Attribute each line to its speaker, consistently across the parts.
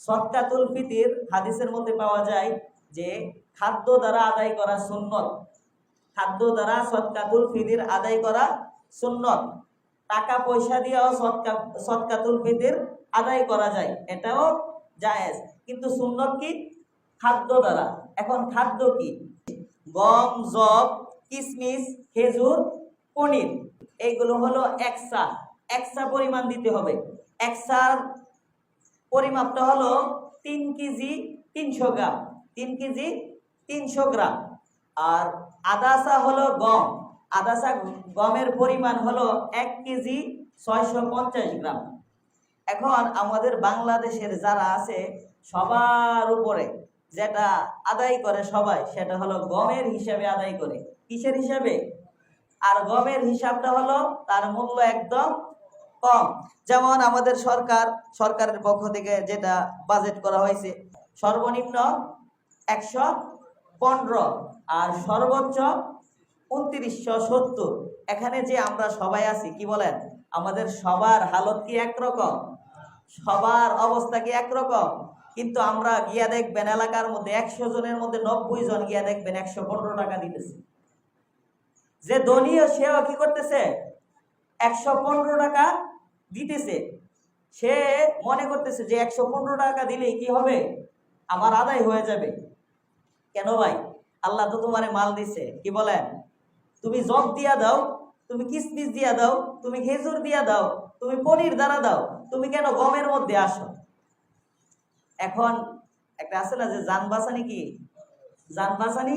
Speaker 1: সদকাতুল ফিতির হাদিসের মধ্যে পাওয়া যায় যে খাদ্য দ্বারা আদায় করা সুন্নত, খাদ্য দ্বারা সদকাতুল ফিতির আদায় করা সুন্নত। টাকা পয়সা দিয়েও সদকাতুল ফিতির আদায় করা যায়, এটাও জায়েজ, কিন্তু সুন্নত কি? খাদ্য দ্বারা। এখন খাদ্য কি? গম, যব, কিশমিশ, খেজুর, পনির, এইগুলো হলো একসা পরিমাণ দিতে হবে। একসার পরিমাপটা হলো 3 কেজি 300 গ্রাম, 3 কেজি 300 গ্রাম। আর আদাসা হলো গম, আদাসা গমের পরিমাণ হলো 1 কেজি 650 গ্রাম। এখন আমাদের বাংলাদেশের যারা আছে সবার উপরে যেটা আদায় করে সবাই, সেটা হলো গমের হিসাবে আদায় করে। কিসের হিসাবে? আর গমের হিসাবটা হলো তার মূল্য একদম কম। যেমন আমাদের সরকারের পক্ষ থেকে যেটা বাজেট করা হয়েছে, সর্বনিম্ন 115 আর সর্বোচ্চ 2970। এখানে যে আমরা সবাই আছি, কি বলেন, আমাদের সবার হালত কি একরকম? সবার অবস্থা কি একরকম? কিন্তু আমরা গিয়া দেখবেন এলাকার মধ্যে 100 জনের মধ্যে 90 জন গিয়া দেখবেন 115 টাকা দিতেছে। যে দলীয় সেও কি করতেছে? 115 টাকা দিতেছে। সে মনে করতেছে যে 115 টাকা দিলেই কি হবে, আমার আদায় হয়ে যাবে। কেন ভাই? আল্লাহ তো তোমারে মাল দিছে, কি বলেন, তুমি জব দিয়া দাও, তুমি কিসমিস দিয়া দাও, তুমি খেজুর দিয়া দাও, তুমি পনির দ্বারা দাও, তুমি কেন গমের মধ্যে আসো? এখন একটা আছে না যে জান বাঁচানি, কি জান বাঁচানি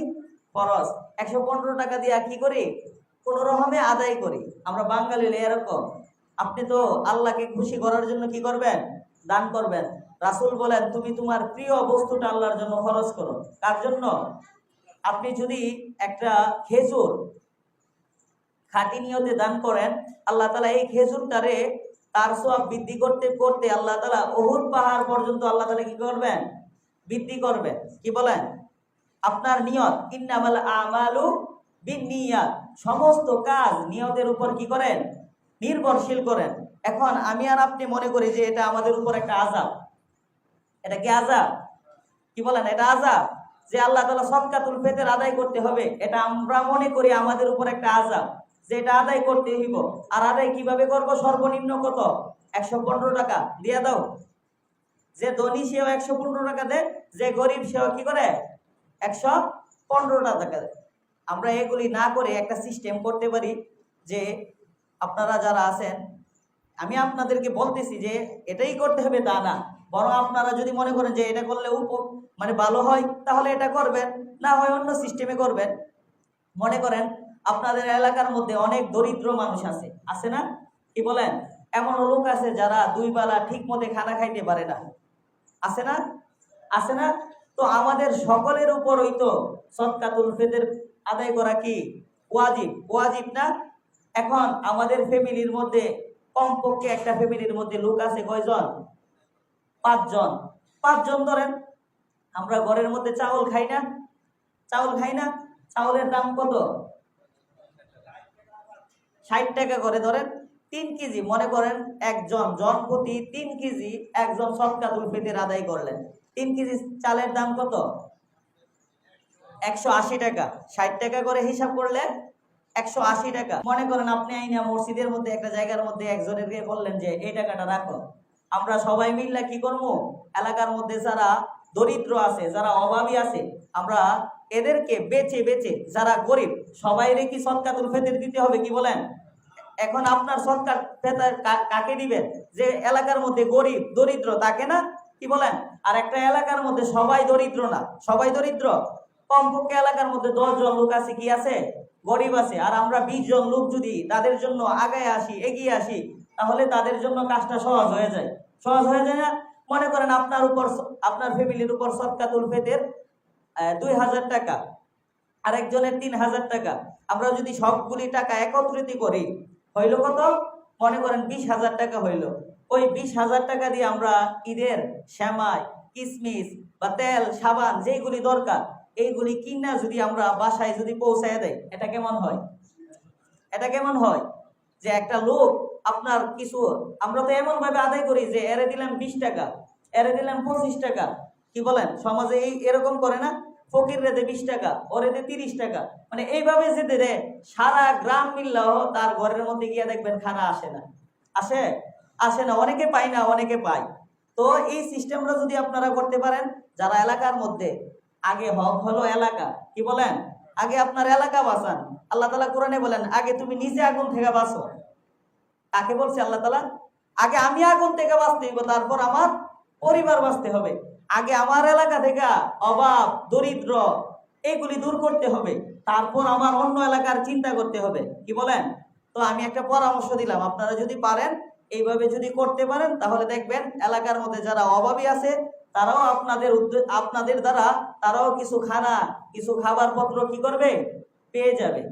Speaker 1: ফরজ, 115 টাকা দিয়া কি করি, কোন রকমে আদায় করি। আমরা বাঙালি এরকম। আপনি তো আল্লাহকে খুশি করার জন্য কি করবেন? দান করবেন। রাসূল বলেন, তুমি তোমার প্রিয় বস্তুটা আল্লাহর জন্য খরচ করো। কার জন্য? আপনি যদি একটা খেজুর খাঁটি নিয়তে দান করেন, আল্লাহ তাআলা এই খেজুরটারে তার সওয়াব বৃদ্ধি করতে করতে আল্লাহ তাআলা উহুদ পাহাড় পর্যন্ত আল্লাহ তাআলা কি করবেন? বৃদ্ধি করবেন। কি বলেন? আপনার নিয়ত, ইন্নামাল আমালু বিন্নিয়াত, সমস্ত কাজ নিয়তের উপর কি করেন? নির্ভরশীল করেন। এখন আমি আর আপনি মনে করি যে এটা আমাদের উপর একটা আযাব। এটা কি আযাব? কি বলেন, এটা আযাব? যে আল্লাহ তাআলা সদকাতুল ফিতর আদায় করতে হবে, এটা আমরা মনে করি আমাদের উপর একটা আযাব, যে এটা আদায় করতে হইব। আর আদায় কিভাবে করব? সর্বনিম্ন কত? 115 টাকা দিয়ে দাও। যে ধনী সেও 115 টাকা দেয়, যে গরিব সেও কি করে? 115 টাকা দেয়। আমরা এগুলি না করে একটা সিস্টেম করতে পারি যে আপনারা যারা আছেন, আমি আপনাদেরকে বলতেছি যে এটাই করতে হবে তা না, বরং আপনারা যদি মনে করেন যে এটা করলে মানে ভালো হয়, তাহলে এটা করবেন, না হয় অন্য সিস্টেমে করবেন। মনে করেন আপনাদের এলাকার মধ্যে অনেক দরিদ্র মানুষ আছে, আছে না? কি বলেন? এমন লোক আছে যারা 2 বেলা ঠিক মতো খানা খাইতে পারে না, আছে না? আছে না? তো আমাদের সকলের উপরই তো সদকাতুল ফিতর আদায় করা কি ওয়াজিব? ওয়াজিব না? এখন আমাদের ফ্যামিলির মধ্যে কমপক্ষে একটা ফ্যামিলির মধ্যে লোক আছে কয়জন? 5 জন। 5 জন ধরেন, আমরা ঘরের মধ্যে চাউল খাই না? চাউল খাই না? চাউলের দাম কত? 60 টাকা করে ধরেন। 3 কেজি মনে করেন একজন জন প্রতি 3 কেজি একজন সদকাতুল ফিতর আদায় করলেন। 3 কেজি চালের দাম কত? 180 টাকা। 60 টাকা করে হিসাব করলে 180 টাকা। মনে করেন আপনি আইনা মসজিদের মধ্যে একটা জায়গার মধ্যে একজনের বললেন যে এই টাকাটা রাখো। আমরা সবাই মিললে কি করবো? এলাকার মধ্যে যারা দরিদ্র আছে, যারা অভাবী আছে, আমরা এদেরকে বেচে বেচে, যারা গরিব সবাইরে কি সদকাতুল ফিতর দিতে হবে, কি বলেন? এখন আপনার সদকার ফিতর কাকে দিবেন? যে এলাকার মধ্যে গরিব দরিদ্র তাকে না? কি বলেন? আর একটা এলাকার মধ্যে সবাই দরিদ্র না, সবাই দরিদ্র, কমপক্ষে এলাকার মধ্যে 10 জন লোক আছে কি আছে? গরিব আছে। আর আমরা 20 জন লোক যদি তাদের জন্য আগায় আসি, এগিয়ে আসি, তাহলে তাদের জন্য কাজটা সহজ হয়ে যায়। সহজ হয়ে যায় না? মনে করেন আপনার ফ্যামিলির উপর সদকাতুল ফিতর 2000 টাকা, আরেকজনের 3000 টাকা। আমরা যদি সবগুলি টাকা একত্রিত করি, হইল কত? মনে করেন 20,000 টাকা হইল। ওই 20,000 টাকা দিয়ে আমরা ঈদের সেমাই, কিশমিশ বা তেল, সাবান যেগুলি দরকার, এইগুলি কিনা যদি আমরা বাসায় যদি পৌঁছায় দেয়, এটা কেমন হয়? এটা কেমন হয়? যে একটা লোক আপনার কিছু, আমরা তো এমন ভাবে আদায় করি যে এরে দিলাম 20 টাকা, এরে দিলেন 25 টাকা। কি বলেন, সমাজে এরকম করে না? ফকির রেদে 20 টাকা, ওরে দে 30 টাকা, মানে এইভাবে যেতে রে সারা গ্রাম মিললেও তার ঘরের মধ্যে গিয়ে দেখবেন খানা আসে না। আসে? আসে না। অনেকে পায় না, অনেকে পায়। তো এই সিস্টেমটা যদি আপনারা করতে পারেন, যারা এলাকার মধ্যে, আগে হক হলো এলাকা। কি বলেন? আগে আপনার এলাকা বাঁচান। আল্লাহ তাআলা কোরআনে বলেন, আগে তুমি নিজে আগুন থেকে বাঁচো। কাকে বলছে আল্লাহ তাআলা? আগে আমি আগুন থেকে বাঁচতে হইব, তারপর আমার পরিবার বাঁচতে হবে। আগে আমার এলাকা থেকে অভাব, দরিদ্র এইগুলি দূর করতে হবে, তারপর আমার অন্য এলাকার চিন্তা করতে হবে। কি বলেন? তো আমি একটা পরামর্শ দিলাম, আপনারা যদি পারেন, এইভাবে যদি করতে পারেন, তাহলে দেখবেন এলাকার মধ্যে যারা অভাবী আছে তারাও আপনাদের দ্বারা তারাও কিছু খানা, কিছু খাবার পত্র কি করবে? পেয়ে যাবে।